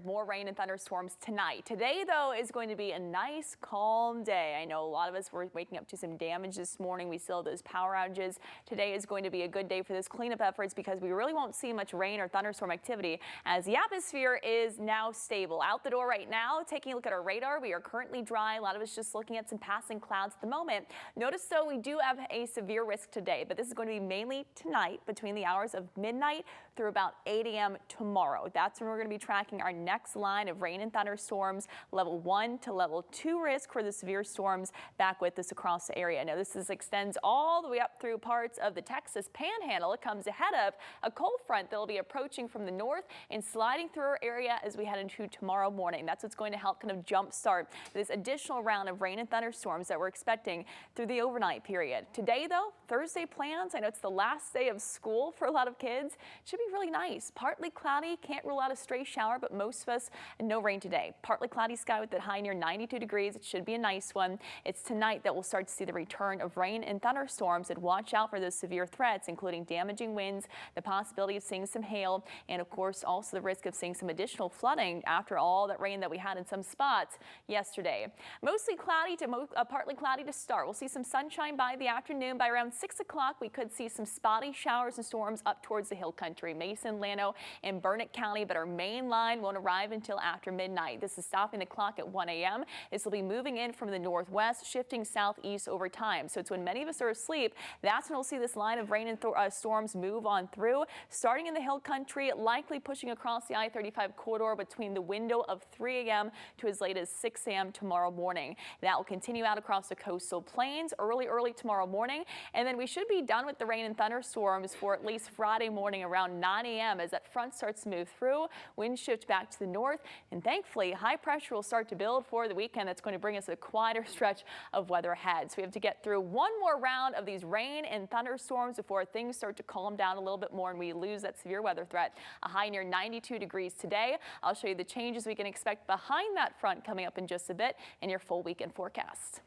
More rain and thunderstorms tonight. Today, though, is going to be a nice, calm day. I know a lot of us were waking up to some damage this morning. We still have those power outages. Today is going to be a good day for those cleanup efforts because we really won't see much rain or thunderstorm activity as the atmosphere is now stable. Out the door right now, taking a look at our radar, we are currently dry. A lot of us just looking at some passing clouds at the moment. Notice, though, we do have a severe risk today, but this is going to be mainly tonight between the hours of midnight through about 8 a.m. tomorrow. That's when we're going to be tracking our next line of rain and thunderstorms, level 1 to level 2 risk for the severe storms back with us across the area. Now this extends all the way up through parts of the Texas Panhandle. It comes ahead of a cold front that will be approaching from the north and sliding through our area as we head into tomorrow morning. That's what's going to help kind of jumpstart this additional round of rain and thunderstorms that we're expecting through the overnight period. Today, though, Thursday plans. I know it's the last day of school for a lot of kids. Should be really nice. Partly cloudy. Can't rule out a stray shower, but most of us, no rain today. Partly cloudy sky with that high near 92 degrees. It should be a nice one. It's tonight that we'll start to see the return of rain and thunderstorms, and watch out for those severe threats, including damaging winds, the possibility of seeing some hail, and of course also the risk of seeing some additional flooding after all that rain that we had in some spots yesterday. Mostly cloudy to partly cloudy to start. We'll see some sunshine by the afternoon. By around 6 o'clock, we could see some spotty showers and storms up towards the hill country, Mason, Llano, and Burnett County, but our main line won't arrive until after midnight. This is stopping the clock at 1 a.m. This will be moving in from the northwest, shifting southeast over time. So it's when many of us are asleep, that's when we'll see this line of rain and storms move on through, starting in the hill country, likely pushing across the I-35 corridor between the window of 3 a.m. to as late as 6 a.m. tomorrow morning. That will continue out across the coastal plains early tomorrow morning, and then we should be done with the rain and thunderstorms for at least Friday morning around 9 a.m. as that front starts to move through. Wind shift back to the north, and thankfully high pressure will start to build for the weekend. That's going to bring us a quieter stretch of weather ahead. So we have to get through one more round of these rain and thunderstorms before things start to calm down a little bit more and we lose that severe weather threat. A high near 92 degrees today. I'll show you the changes we can expect behind that front coming up in just a bit in your full weekend forecast.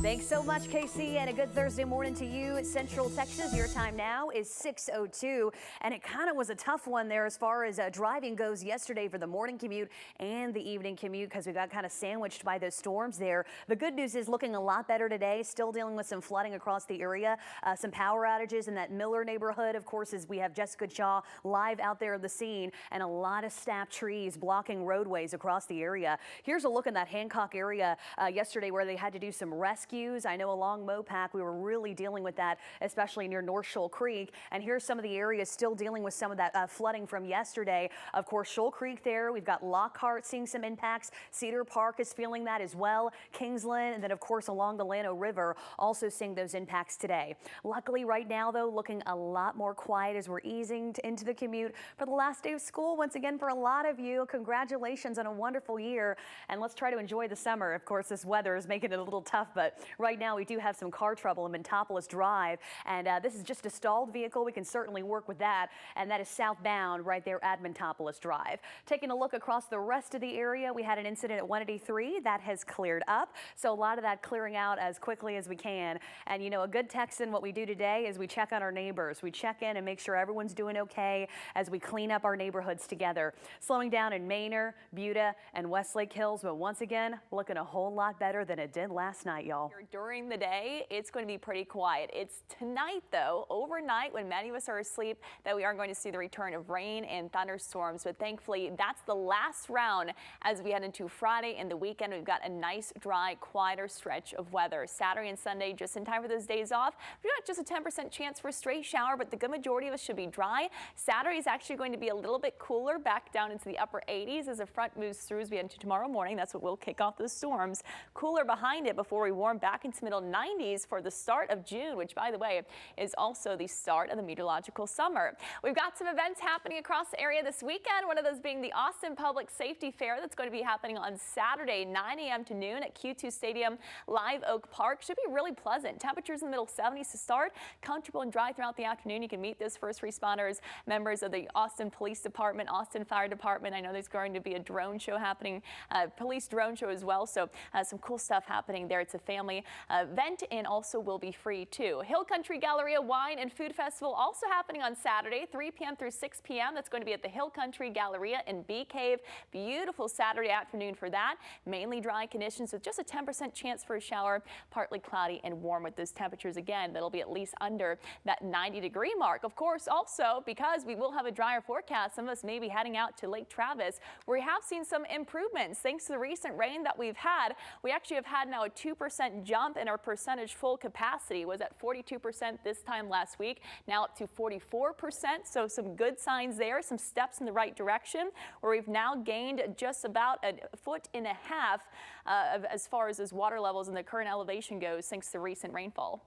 Thanks so much, Casey, and a good Thursday morning to you. Central Texas, your time now is 6:02, and it kind of was a tough one there as far as driving goes yesterday for the morning commute and the evening commute because we got kind of sandwiched by those storms there. The good news is looking a lot better today, still dealing with some flooding across the area, some power outages in that Miller neighborhood, of course, as we have Jessica Shaw live out there at the scene, and a lot of snapped trees blocking roadways across the area. Here's a look in that Hancock area yesterday where they had to do some rescue. I know along Mopac we were really dealing with that, especially near North Shoal Creek. And here's some of the areas still dealing with some of that flooding from yesterday. Of course, Shoal Creek there. We've got Lockhart seeing some impacts. Cedar Park is feeling that as well. Kingsland, and then of course along the Llano River also seeing those impacts today. Luckily right now though, looking a lot more quiet as we're easing into the commute for the last day of school. Once again, for a lot of you, congratulations on a wonderful year, and let's try to enjoy the summer. Of course, this weather is making it a little tough, but right now we do have some car trouble in Montopolis Drive, and this is just a stalled vehicle. We can certainly work with that, and that is southbound right there at Montopolis Drive. Taking a look across the rest of the area, we had an incident at 183 that has cleared up, so a lot of that clearing out as quickly as we can. And you know, a good Texan, what we do today is we check on our neighbors. We check in and make sure everyone's doing okay as we clean up our neighborhoods together. Slowing down in Manor, Buda, and Westlake Hills, but once again, looking a whole lot better than it did last night, y'all. During the day, it's going to be pretty quiet. It's tonight, though, overnight, when many of us are asleep, that we are going to see the return of rain and thunderstorms. But thankfully, that's the last round as we head into Friday and the weekend. We've got a nice, dry, quieter stretch of weather. Saturday and Sunday, just in time for those days off. We've got just a 10% chance for a stray shower, but the good majority of us should be dry. Saturday is actually going to be a little bit cooler, back down into the upper 80s as the front moves through as we head into tomorrow morning. That's what will kick off those storms. Cooler behind it before we warm back into middle 90s for the start of June, which, by the way, is also the start of the meteorological summer. We've got some events happening across the area this weekend, one of those being the Austin Public Safety Fair that's going to be happening on Saturday, 9 a.m. to noon at Q2 Stadium, Live Oak Park. Should be really pleasant. Temperatures in the middle 70s to start, comfortable and dry throughout the afternoon. You can meet those first responders, members of the Austin Police Department, Austin Fire Department. I know there's going to be a drone show happening, police drone show as well. So some cool stuff happening there. It's a family family event, and also will be free too. Hill Country Galleria Wine and Food Festival also happening on Saturday, 3 p.m. through 6 p.m. That's going to be at the Hill Country Galleria in Bee Cave. Beautiful Saturday afternoon for that. Mainly dry conditions with just a 10% chance for a shower. Partly cloudy and warm with those temperatures again. That'll be at least under that 90-degree mark. Of course, also because we will have a drier forecast, some of us may be heading out to Lake Travis, where we have seen some improvements thanks to the recent rain that we've had. We actually have had now a 2% jump in our percentage full capacity. It was at 42% this time last week, now up to 44%. So some good signs there, some steps in the right direction, where we've now gained just about 1.5 feet as far as those water levels and the current elevation goes thanks to recent rainfall.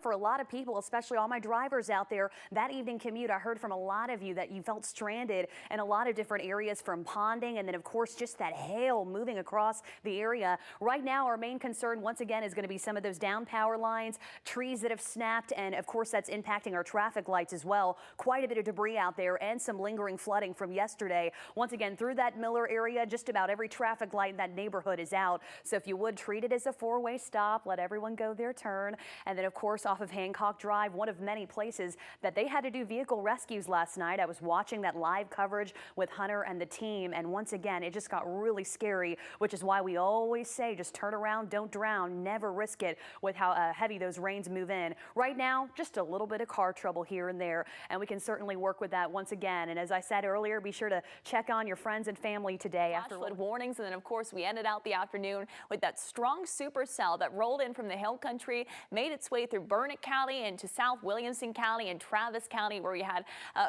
For a lot of people, especially all my drivers out there, that evening commute, I heard from a lot of you that you felt stranded in a lot of different areas, from ponding and then of course just that hail moving across the area. Right now our main concern once again is going to be some of those down power lines, trees that have snapped, and of course that's impacting our traffic lights as well. Quite a bit of debris out there and some lingering flooding from yesterday. Once again, through that Miller area, just about every traffic light in that neighborhood is out. So if you would treat it as a four-way stop, let everyone go their turn. And then of course off of Hancock Drive, one of many places that they had to do vehicle rescues last night. I was watching that live coverage with Hunter and the team, and once again it just got really scary, which is why we always say just turn around, don't drown, never risk it with how heavy those rains move in. Right now, just a little bit of car trouble here and there, and we can certainly work with that once again. And as I said earlier, be sure to check on your friends and family today. After flood warnings, and then of course we ended out the afternoon with that strong supercell that rolled in from the Hill Country, made its way through Burnett County into South Williamson County and Travis County, where we had,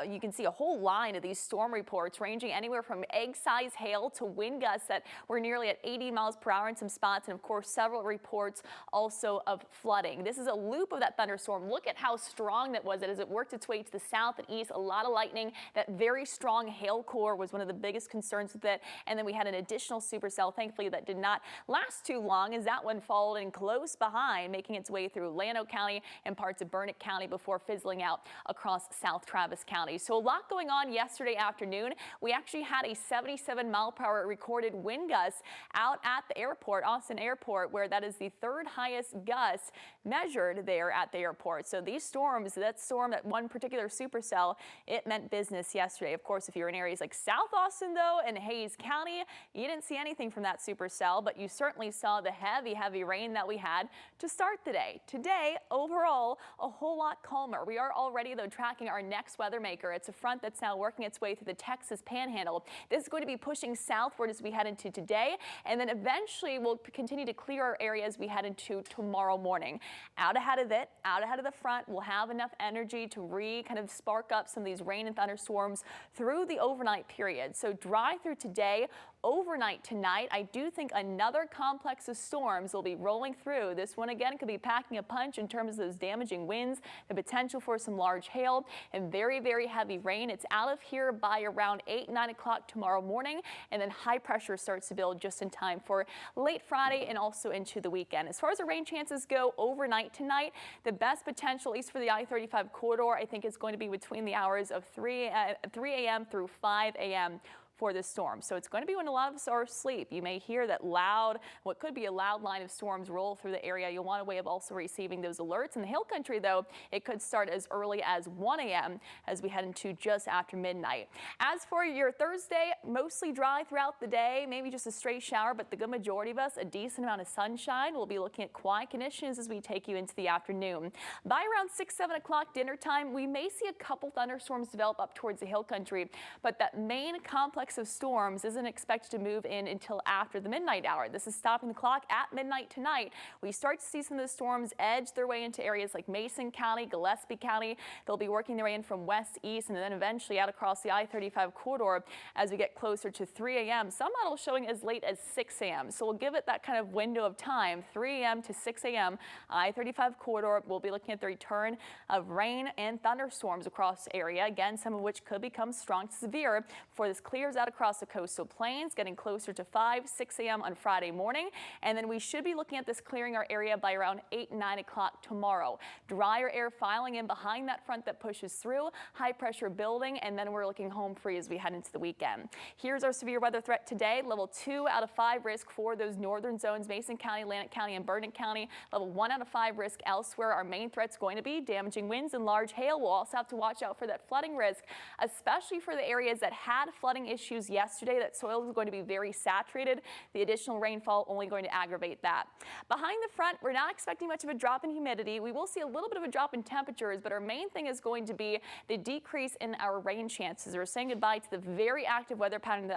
you can see a whole line of these storm reports ranging anywhere from egg-sized hail to wind gusts that were nearly at 80 miles per hour in some spots, and of course several reports also of flooding. This is a loop of that thunderstorm. Look at how strong that was as it worked its way to the south and east. A lot of lightning. That very strong hail core was one of the biggest concerns with it, and then we had an additional supercell, thankfully, that did not last too long, as that one followed in close behind, making its way through Llano County and parts of Burnett County before fizzling out across South Travis County. So a lot going on yesterday afternoon. We actually had a 77-mile-per-hour recorded wind gust out at the airport, Austin Airport, where that is the third highest gust measured there at the airport. So these storms, that storm, that one particular supercell, it meant business yesterday. Of course, if you're in areas like South Austin, though, and Hayes County, you didn't see anything from that supercell, but you certainly saw the heavy rain that we had to start the day. Today, overall, a whole lot calmer. We are already, though, tracking our next weather maker. It's a front that's now working its way through the Texas Panhandle. This is going to be pushing southward as we head into today, and then eventually we'll continue to clear our area as we head into tomorrow morning. Out ahead of it, out ahead of the front, we'll have enough energy to kind of spark up some of these rain and thunderstorms through the overnight period. So dry through today. Overnight tonight, I do think another complex of storms will be rolling through. This one again could be packing a punch in terms of those damaging winds, the potential for some large hail and very heavy rain. It's out of here by around 8-9 o'clock tomorrow morning, and then high pressure starts to build just in time for late Friday and also into the weekend. As far as the rain chances go overnight tonight, the best potential, at least for the I-35 corridor, I think is going to be between the hours of 3 a.m. through 5 a.m. for this storm. So it's going to be when a lot of us are asleep. You may hear that loud, what could be a loud line of storms roll through the area. You'll want a way of also receiving those alerts. In the Hill Country, though, it could start as early as 1 a.m. as we head into just after midnight. As for your Thursday, mostly dry throughout the day, maybe just a stray shower, but the good majority of us, a decent amount of sunshine. We'll be looking at quiet conditions as we take you into the afternoon. By around 6-7 o'clock dinner time, we may see a couple thunderstorms develop up towards the Hill Country, but that main complex of storms isn't expected to move in until after the midnight hour. This is stopping the clock at midnight tonight. We start to see some of the storms edge their way into areas like Mason County, Gillespie County. They'll be working their way in from west, east, and then eventually out across the I-35 corridor as we get closer to 3 a.m. Some models showing as late as 6 a.m. So we'll give it that kind of window of time, 3 a.m. to 6 a.m. I-35 corridor. We'll be looking at the return of rain and thunderstorms across the area. Again, some of which could become strong to severe before this clears out across the coastal plains, getting closer to 6 a.m. on Friday morning. And then we should be looking at this clearing our area by around 8, 9 o'clock tomorrow. Drier air filing in behind that front that pushes through, high pressure building, and then we're looking home free as we head into the weekend. Here's our severe weather threat today. Level 2 out of 5 risk for those northern zones, Mason County, Atlantic County, and Burnett County. Level 1 out of 5 risk elsewhere. Our main threat's going to be damaging winds and large hail. We'll also have to watch out for that flooding risk, especially for the areas that had flooding issues yesterday. That soil is going to be very saturated. The additional rainfall only going to aggravate that. Behind the front, we're not expecting much of a drop in humidity. We will see a little bit of a drop in temperatures, but our main thing is going to be the decrease in our rain chances. We're saying goodbye to the very active weather pattern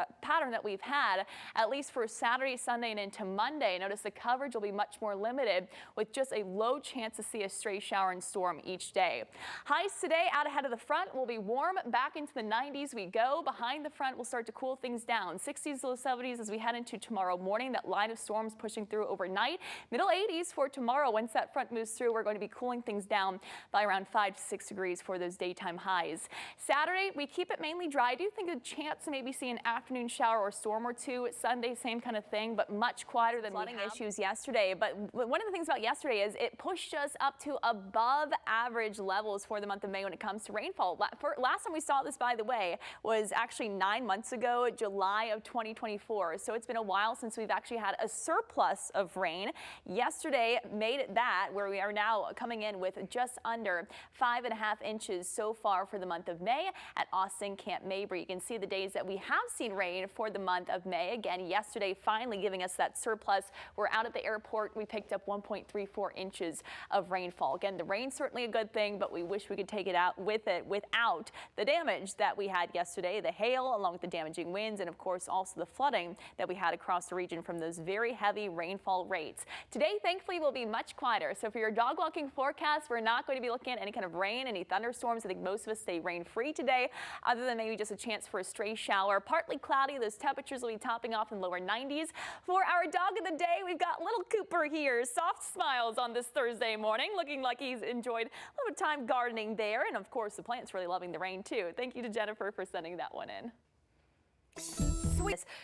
that we've had, at least for Saturday, Sunday, and into Monday. Notice the coverage will be much more limited, with just a low chance to see a stray shower and storm each day. Highs today out ahead of the front will be warm. Back into the 90s we go. Behind the front, we'll start to cool things down. 60s, low 70s as we head into tomorrow morning. That line of storms pushing through overnight. Middle 80s for tomorrow. Once that front moves through, we're going to be cooling things down by around 5 to 6 degrees for those daytime highs. Saturday, we keep it mainly dry. I do think a chance to maybe see an afternoon shower or storm or two. Sunday, same kind of thing, but much quieter than flooding issues yesterday. But one of the things about yesterday is it pushed us up to above average levels for the month of May when it comes to rainfall. Last time we saw this, by the way, was actually 9 months ago, July of 2024. So it's been a while since we've actually had a surplus of rain. Yesterday made it that, where we are now coming in with just under 5.5 inches so far for the month of May at Austin Camp Mabry. You can see the days that we have seen rain for the month of May. Again, yesterday finally giving us that surplus. We're out at the airport. We picked up 1.34 inches of rainfall. Again, the rain's certainly a good thing, but we wish we could take it out with it without the damage that we had yesterday, the hail along with the damaging winds, and of course also the flooding that we had across the region from those very heavy rainfall rates. Today, thankfully, will be much quieter. So for your dog walking forecast, we're not going to be looking at any kind of rain, any thunderstorms. I think most of us stay rain free today, other than maybe just a chance for a stray shower. Partly cloudy. Those temperatures will be topping off in lower 90s. For our dog of the day, we've got little Cooper here. Soft smiles on this Thursday morning, looking like he's enjoyed a little time gardening there. And of course, the plant's really loving the rain too. Thank you to Jennifer for sending that one in.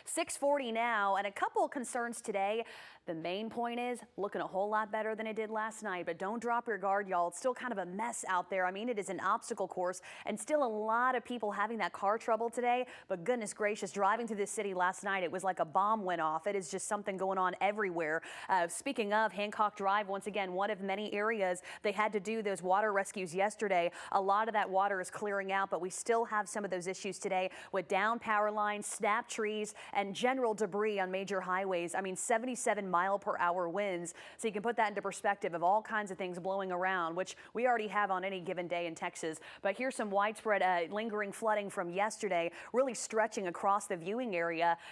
6:40 now, and a couple concerns today. The main point is looking a whole lot better than it did last night, but don't drop your guard, y'all. It's still kind of a mess out there. I mean, it is an obstacle course and still a lot of people having that car trouble today. But goodness gracious, driving through this city last night, it was like a bomb went off. It is just something going on everywhere. Speaking of Hancock Drive, once again, one of many areas they had to do those water rescues yesterday. A lot of that water is clearing out, but we still have some of those issues today with down power lines, snapped trees, and general debris on major highways. I mean, 77-mile-per-hour winds. So you can put that into perspective of all kinds of things blowing around, which we already have on any given day in Texas. But here's some widespread lingering flooding from yesterday, really stretching across the viewing area.